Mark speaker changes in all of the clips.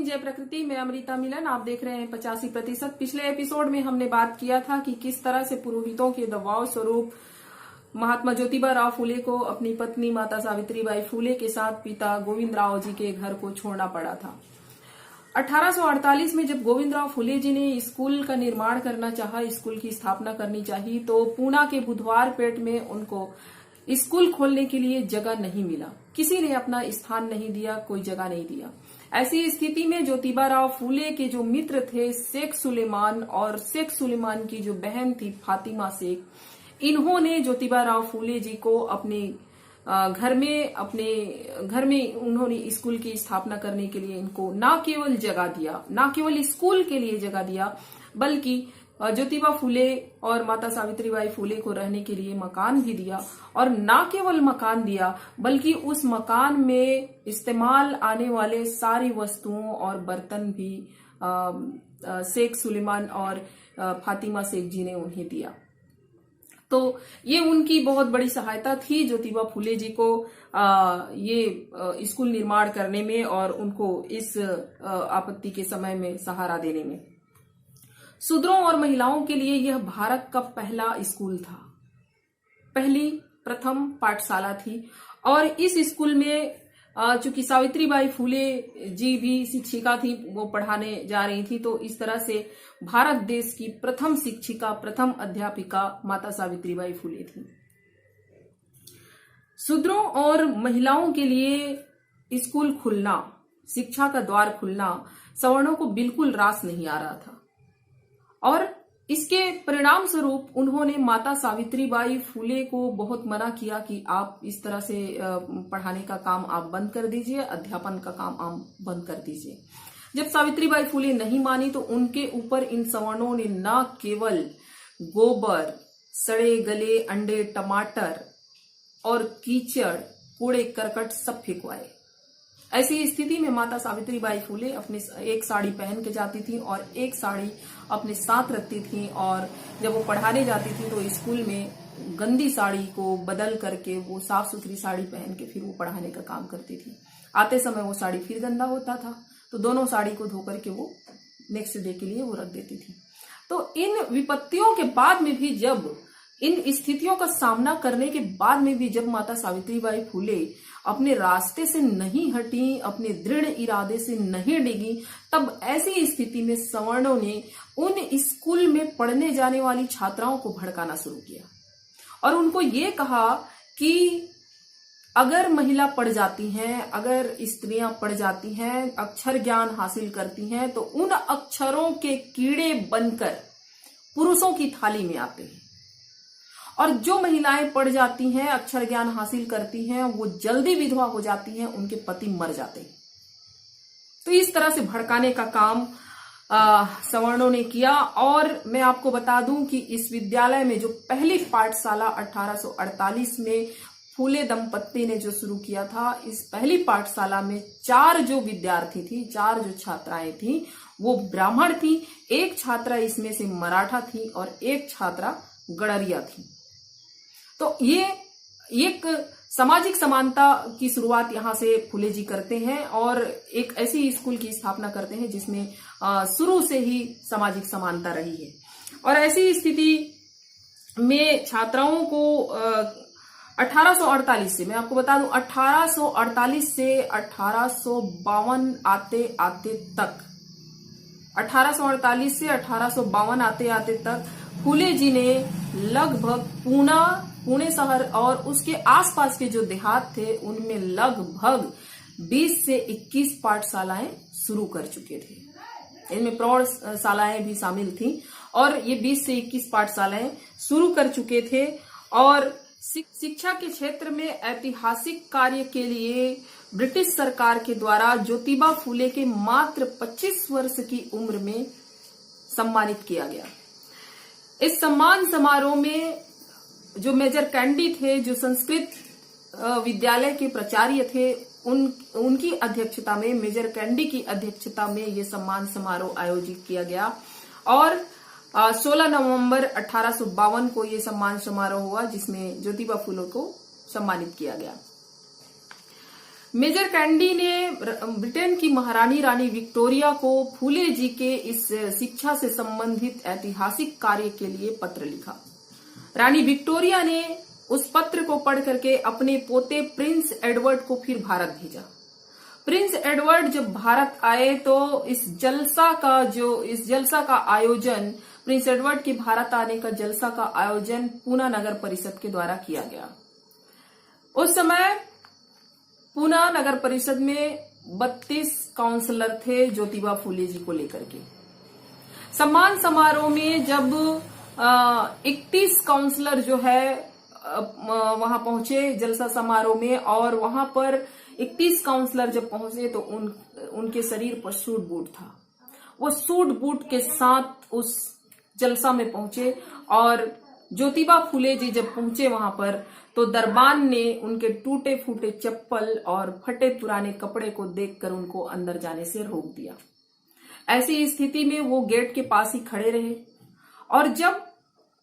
Speaker 1: Morning जय प्रकृति में अमृता मिलन। आप देख रहे हैं 85%। पिछले एपिसोड में हमने बात किया था कि किस तरह से पुरोहितों के दबाव स्वरूप महात्मा ज्योतिबा राव फूले को अपनी पत्नी माता सावित्रीबाई फूले के साथ पिता गोविंद राव जी के घर को छोड़ना पड़ा था। 1848 में जब गोविंद राव फूले जी ने स्कूल का निर्माण करना चाहा, स्कूल की स्थापना करनी चाहिए, तो पूना के बुधवार पेट में उनको स्कूल खोलने के लिए जगह नहीं मिला। किसी ने अपना स्थान नहीं दिया, कोई जगह नहीं दिया। ऐसी स्थिति में ज्योतिबा राव फूले के जो मित्र थे शेख सुलेमान और शेख सुलेमान की जो बहन थी फातिमा शेख, इन्होंने ज्योतिबा राव फूले जी को अपने घर में उन्होंने स्कूल की स्थापना करने के लिए इनको न केवल जगह दिया, न केवल स्कूल के लिए जगह दिया, बल्कि ज्योतिबा फूले और माता सावित्रीबाई फूले को रहने के लिए मकान भी दिया। और न केवल मकान दिया बल्कि उस मकान में इस्तेमाल आने वाले सारी वस्तुओं और बर्तन भी शेख सुलेमान और फातिमा शेख जी ने उन्हें दिया। तो ये उनकी बहुत बड़ी सहायता थी ज्योतिबा फूले जी को ये स्कूल निर्माण करने में और उनको इस आपत्ति के समय में सहारा देने में। शूद्रों और महिलाओं के लिए यह भारत का पहला स्कूल था, प्रथम पाठशाला थी। और इस स्कूल में चूंकि सावित्रीबाई फूले जी भी शिक्षिका थी, वो पढ़ाने जा रही थी, तो इस तरह से भारत देश की प्रथम शिक्षिका, प्रथम अध्यापिका माता सावित्रीबाई फूले थी। शूद्रों और महिलाओं के लिए स्कूल खुलना, शिक्षा का द्वार खुलना सवर्णों को बिल्कुल रास नहीं आ रहा था और इसके परिणाम स्वरूप उन्होंने माता सावित्रीबाई फूले को बहुत मना किया कि आप इस तरह से पढ़ाने का काम आप बंद कर दीजिए, अध्यापन का काम आप बंद कर दीजिए। जब सावित्रीबाई फूले नहीं मानी तो उनके ऊपर इन सवर्णों ने न केवल गोबर, सड़े गले अंडे, टमाटर और कीचड़, कूड़े करकट सब फेंकवाए। ऐसी स्थिति में माता सावित्रीबाई फूले अपनी एक साड़ी पहन के जाती थी और एक साड़ी अपने साथ रखती थी, और जब वो पढ़ाने जाती थी तो स्कूल में गंदी साड़ी को बदल करके वो साफ सुथरी साड़ी पहन के फिर वो पढ़ाने का काम करती थी। आते समय वो साड़ी फिर गंदा होता था तो दोनों साड़ी को धो करके वो नेक्स्ट डे के लिए वो रख देती थी। तो इन विपत्तियों के बाद में भी, जब इन स्थितियों का सामना करने के बाद में भी जब माता सावित्रीबाई फूले अपने रास्ते से नहीं हटी, अपने दृढ़ इरादे से नहीं डिगी, तब ऐसी स्थिति में सवर्णों ने उन स्कूल में पढ़ने जाने वाली छात्राओं को भड़काना शुरू किया और उनको ये कहा कि अगर महिला पढ़ जाती हैं, अगर स्त्रियां पढ़ जाती हैं, अक्षर ज्ञान हासिल करती हैं, तो उन अक्षरों के कीड़े बनकर पुरुषों की थाली में आते हैं, और जो महिलाएं पढ़ जाती हैं, अक्षर ज्ञान हासिल करती हैं, वो जल्दी विधवा हो जाती हैं, उनके पति मर जाते हैं। तो इस तरह से भड़काने का काम सवर्णों ने किया। और मैं आपको बता दूं कि इस विद्यालय में जो पहली पाठशाला 1848 में फूले दंपत्ति ने जो शुरू किया था, इस पहली पाठशाला में 4 जो विद्यार्थी थी, 4 जो छात्राएं थी, वो ब्राह्मण थी, एक छात्रा इसमें से मराठा थी और एक छात्रा गड़रिया थी। तो ये एक सामाजिक समानता की शुरुआत यहाँ से फूले जी करते हैं और एक ऐसी स्कूल की स्थापना करते हैं जिसमें शुरू से ही सामाजिक समानता रही है। और ऐसी स्थिति में छात्राओं को 1848 से, मैं आपको बता दूं, 1848 से 1852 आते आते तक, 1848 से 1852 आते आते तक फूले जी ने लगभग पुणे शहर और उसके आसपास के जो देहात थे उनमें लगभग 20 से 21 पाठशालाएं शुरू कर चुके थे। इनमें प्रौढ़शालाएं भी शामिल थी और ये 20 से 21 पाठशालाएं शुरू कर चुके थे। और शिक्षा के क्षेत्र में ऐतिहासिक कार्य के लिए ब्रिटिश सरकार के द्वारा ज्योतिबा फूले के मात्र 25 वर्ष की उम्र में सम्मानित किया गया। इस सम्मान समारोह में जो मेजर कैंडी थे, जो संस्कृत विद्यालय के प्राचार्य थे, उनकी अध्यक्षता में, मेजर कैंडी की अध्यक्षता में ये सम्मान समारोह आयोजित किया गया और 16 नवंबर 1852 को ये सम्मान समारोह हुआ जिसमें ज्योतिबा फूले को सम्मानित किया गया। मेजर कैंडी ने ब्रिटेन की महारानी रानी विक्टोरिया को फूले जी के इस शिक्षा से संबंधित ऐतिहासिक कार्य के लिए पत्र लिखा। रानी विक्टोरिया ने उस पत्र को पढ़ करके अपने पोते प्रिंस एडवर्ड को फिर भारत भेजा। प्रिंस एडवर्ड जब भारत आए तो इस जलसा का आयोजन, प्रिंस एडवर्ड के भारत आने का जलसा का आयोजन पूना नगर परिषद के द्वारा किया गया। उस समय पूना नगर परिषद में 32 काउंसलर थे ज्योतिबा फूले जी को लेकर के। सम्मान समारोह में जब 31 काउंसलर जो है वहां पहुंचे जलसा समारोह में, और वहां पर 31 काउंसलर जब पहुंचे तो उनके शरीर पर सूट बूट था। वो सूट बूट के साथ उस जलसा में पहुंचे, और ज्योतिबा फूले जी जब पहुंचे वहां पर तो दरबान ने उनके टूटे फूटे चप्पल और फटे पुराने कपड़े को देखकर उनको अंदर जाने से रोक दिया। ऐसी स्थिति में वो गेट के पास ही खड़े रहे, और जब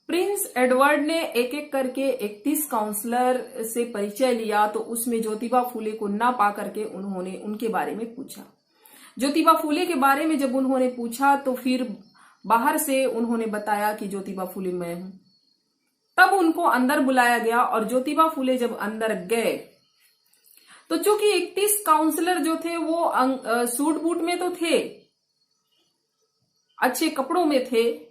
Speaker 1: प्रिंस एडवर्ड ने एक एक करके 31 काउंसलर से परिचय लिया तो उसमें ज्योतिबा फूले को ना पा करके उन्होंने उनके बारे में पूछा। ज्योतिबा फूले के बारे में जब उन्होंने पूछा तो फिर बाहर से उन्होंने बताया कि ज्योतिबा फूले मैं हूं। तब उनको अंदर बुलाया गया, और ज्योतिबा फूले जब अंदर गए तो चूंकि 31 काउंसलर जो थे वो सूट बूट में तो थे, अच्छे कपड़ों में थे,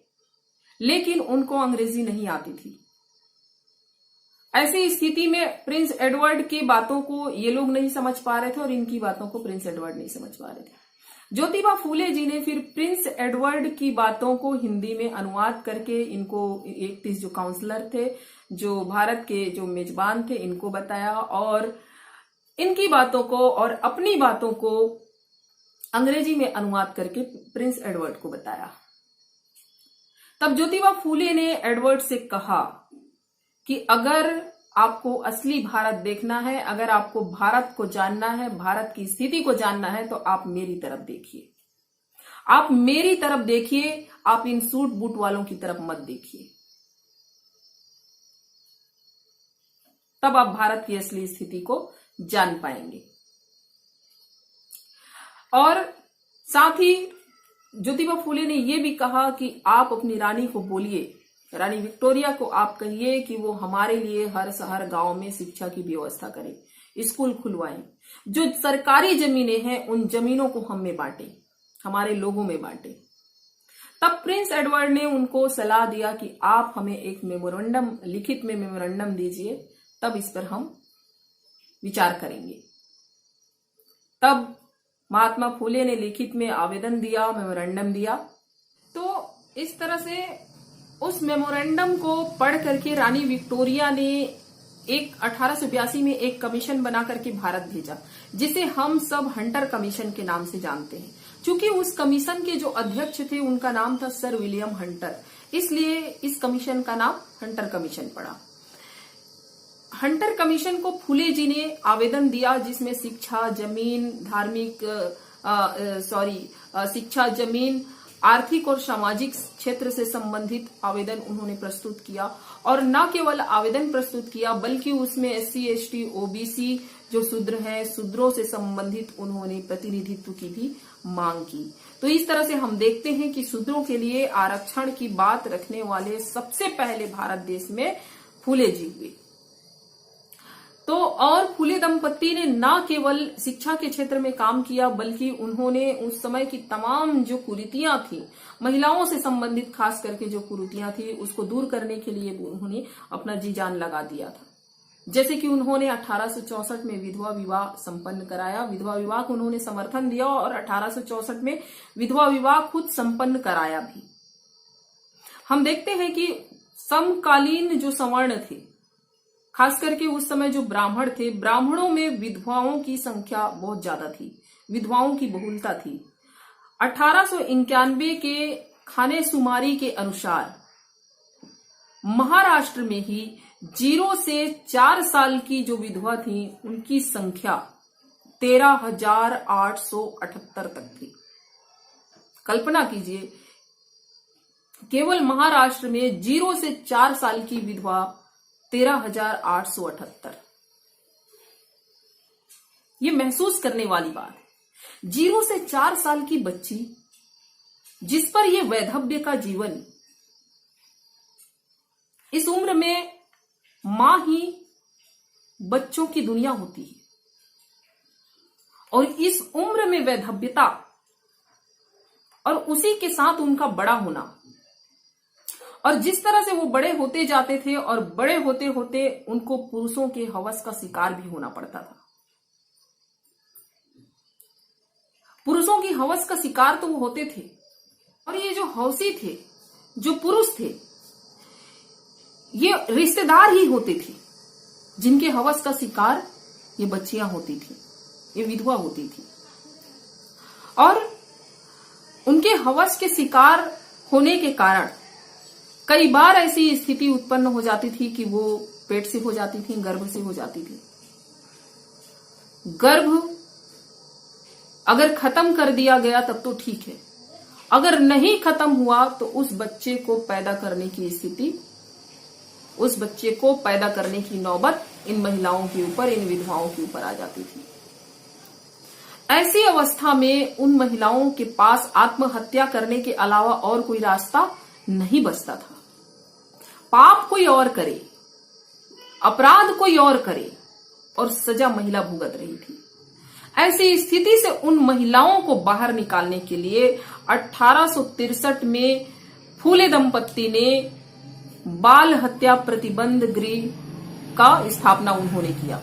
Speaker 1: लेकिन उनको अंग्रेजी नहीं आती थी। ऐसी स्थिति में प्रिंस एडवर्ड की बातों को ये लोग नहीं समझ पा रहे थे और इनकी बातों को प्रिंस एडवर्ड नहीं समझ पा रहे थे। ज्योतिबा फूले जी ने फिर प्रिंस एडवर्ड की बातों को हिंदी में अनुवाद करके इनको 31 जो काउंसलर थे, जो भारत के जो मेजबान थे, इनको बताया, और इनकी बातों को और अपनी बातों को अंग्रेजी में अनुवाद करके प्रिंस एडवर्ड को बताया। तब ज्योतिबा फूले ने एडवर्ड से कहा कि अगर आपको असली भारत देखना है, अगर आपको भारत को जानना है, भारत की स्थिति को जानना है, तो आप मेरी तरफ देखिए। आप मेरी तरफ देखिए, आप इन सूट बूट वालों की तरफ मत देखिए। तब आप भारत की असली स्थिति को जान पाएंगे। और साथ ही ज्योतिबा फूले ने यह भी कहा कि आप अपनी रानी को बोलिए, रानी विक्टोरिया को आप कहिए कि वो हमारे लिए हर शहर गांव में शिक्षा की व्यवस्था करे, स्कूल खुलवाएं, जो सरकारी जमीनें हैं उन जमीनों को हम में बांटे, हमारे लोगों में बांटे। तब प्रिंस एडवर्ड ने उनको सलाह दिया कि आप हमें एक मेमोरेंडम, लिखित में मेमोरेंडम दीजिए, तब इस पर हम विचार करेंगे। तब महात्मा फूले ने लिखित में आवेदन दिया, मेमोरेंडम दिया। तो इस तरह से उस मेमोरेंडम को पढ़ करके रानी विक्टोरिया ने 1882 में एक कमीशन बना करके भारत भेजा, जिसे हम सब हंटर कमीशन के नाम से जानते हैं। चूंकि उस कमीशन के जो अध्यक्ष थे उनका नाम था सर विलियम हंटर, इसलिए इस कमीशन का नाम हंटर कमीशन पड़ा। हंटर कमीशन को फूले जी ने आवेदन दिया, जिसमें शिक्षा, जमीन, शिक्षा, जमीन, आर्थिक और सामाजिक क्षेत्र से संबंधित आवेदन उन्होंने प्रस्तुत किया। और न केवल आवेदन प्रस्तुत किया बल्कि उसमें SC, ST, OBC जो शूद्र हैं, शूद्रों से संबंधित उन्होंने प्रतिनिधित्व की भी मांग की। तो इस तरह से हम देखते हैं कि शूद्रों के लिए आरक्षण की बात रखने वाले सबसे पहले भारत देश में फूले जी हुए। तो और फूले दंपत्ति ने न केवल शिक्षा के क्षेत्र में काम किया बल्कि उन्होंने उस समय की तमाम जो कुरीतियां थी, महिलाओं से संबंधित खास करके जो कुरीतियां थी, उसको दूर करने के लिए उन्होंने अपना जी जान लगा दिया था। जैसे कि उन्होंने 1864 में विधवा विवाह संपन्न कराया, विधवा विवाह को उन्होंने समर्थन दिया और 1864 में विधवा विवाह खुद संपन्न कराया भी। हम देखते हैं कि समकालीन जो सवर्ण थे, खास करके उस समय जो ब्राह्मण थे, ब्राह्मणों में विधवाओं की संख्या बहुत ज्यादा थी, विधवाओं की बहुलता थी। 1891 के खाने शुमारी के अनुसार महाराष्ट्र में ही 0 से 4 साल की जो विधवा थी उनकी संख्या 13,878 तक थी। कल्पना कीजिए, केवल महाराष्ट्र में 0 से 4 साल की विधवा 13,878। ये महसूस करने वाली बात है। 0 से 4 साल की बच्ची जिस पर ये वैधव्य का जीवन, इस उम्र में मां ही बच्चों की दुनिया होती है, और इस उम्र में वैधव्यता और उसी के साथ उनका बड़ा होना, और जिस तरह से वो बड़े होते जाते थे और बड़े होते होते उनको पुरुषों के हवस का शिकार भी होना पड़ता था। पुरुषों की हवस का शिकार तो वो होते थे, और ये जो हौसी थे, जो पुरुष थे, ये रिश्तेदार ही होते थे जिनके हवस का शिकार ये बच्चियां होती थी, ये विधवा होती थी। और उनके हवस के शिकार होने के कारण कई बार ऐसी स्थिति उत्पन्न हो जाती थी कि वो पेट से हो जाती थी, गर्भ से हो जाती थी। गर्भ अगर खत्म कर दिया गया तब तो ठीक है, अगर नहीं खत्म हुआ तो उस बच्चे को पैदा करने की स्थिति, उस बच्चे को पैदा करने की नौबत इन महिलाओं के ऊपर, इन विधवाओं के ऊपर आ जाती थी। ऐसी अवस्था में उन महिलाओं के पास आत्महत्या करने के अलावा और कोई रास्ता नहीं बचता था। पाप कोई और करे, अपराध कोई और करे, और सजा महिला भुगत रही थी। ऐसी स्थिति से उन महिलाओं को बाहर निकालने के लिए 1863 में फूले दंपत्ति ने बाल हत्या प्रतिबंध गृह का स्थापना उन्होंने किया,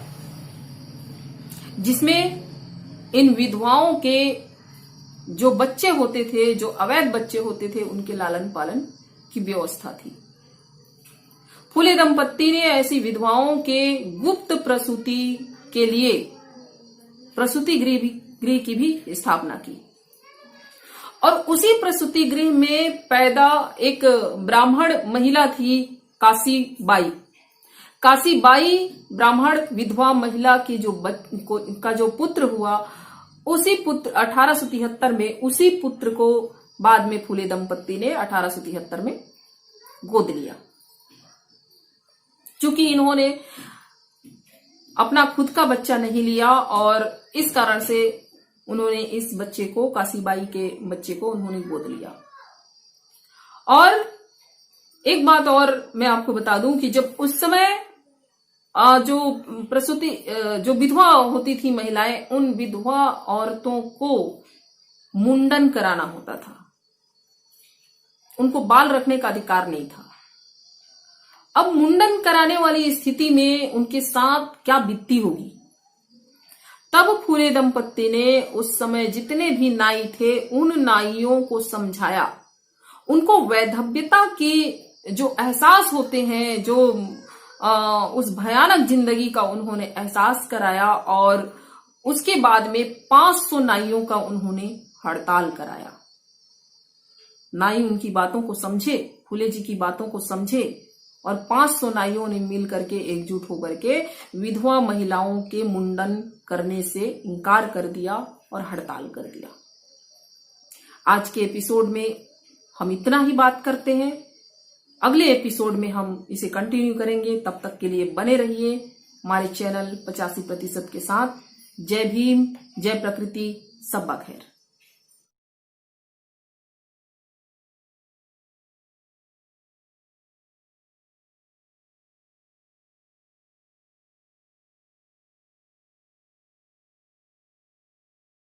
Speaker 1: जिसमें इन विधवाओं के जो बच्चे होते थे, जो अवैध बच्चे होते थे, उनके लालन पालन की व्यवस्था थी। फूले दंपत्ति ने ऐसी विधवाओं के गुप्त प्रसूति के लिए प्रसूति गृह की भी स्थापना की, और उसी प्रसूति गृह में पैदा एक ब्राह्मण महिला थी, काशीबाई। काशीबाई ब्राह्मण विधवा महिला की का जो पुत्र हुआ, उसी पुत्र 1873 में उसी पुत्र को बाद में फूले दंपत्ति ने 1873 में गोद लिया। चूंकि इन्होंने अपना खुद का बच्चा नहीं लिया, और इस कारण से उन्होंने इस बच्चे को, काशीबाई के बच्चे को उन्होंने गोद लिया। और एक बात और मैं आपको बता दूं कि जब उस समय जो प्रसूति, जो विधवा होती थी महिलाएं, उन विधवा औरतों को मुंडन कराना होता था, उनको बाल रखने का अधिकार नहीं था। अब मुंडन कराने वाली स्थिति में उनके साथ क्या बीतती होगी। तब फूले दंपत्ति ने उस समय जितने भी नाई थे, उन नाइयों को समझाया, उनको वैधव्यता की जो एहसास होते हैं, जो उस भयानक जिंदगी का उन्होंने एहसास कराया, और उसके बाद में 500 नाइयों का उन्होंने हड़ताल कराया। नाई उनकी बातों को समझे, फूले जी की बातों को समझे, और 500 नाइयों ने मिल करके, एकजुट होकर के विधवा महिलाओं के मुंडन करने से इनकार कर दिया और हड़ताल कर दिया। आज के एपिसोड में हम इतना ही बात करते हैं। अगले एपिसोड में हम इसे कंटिन्यू करेंगे। तब तक के लिए बने रहिए हमारे चैनल 85% के साथ। जय भीम, जय प्रकृति, सब बखैर।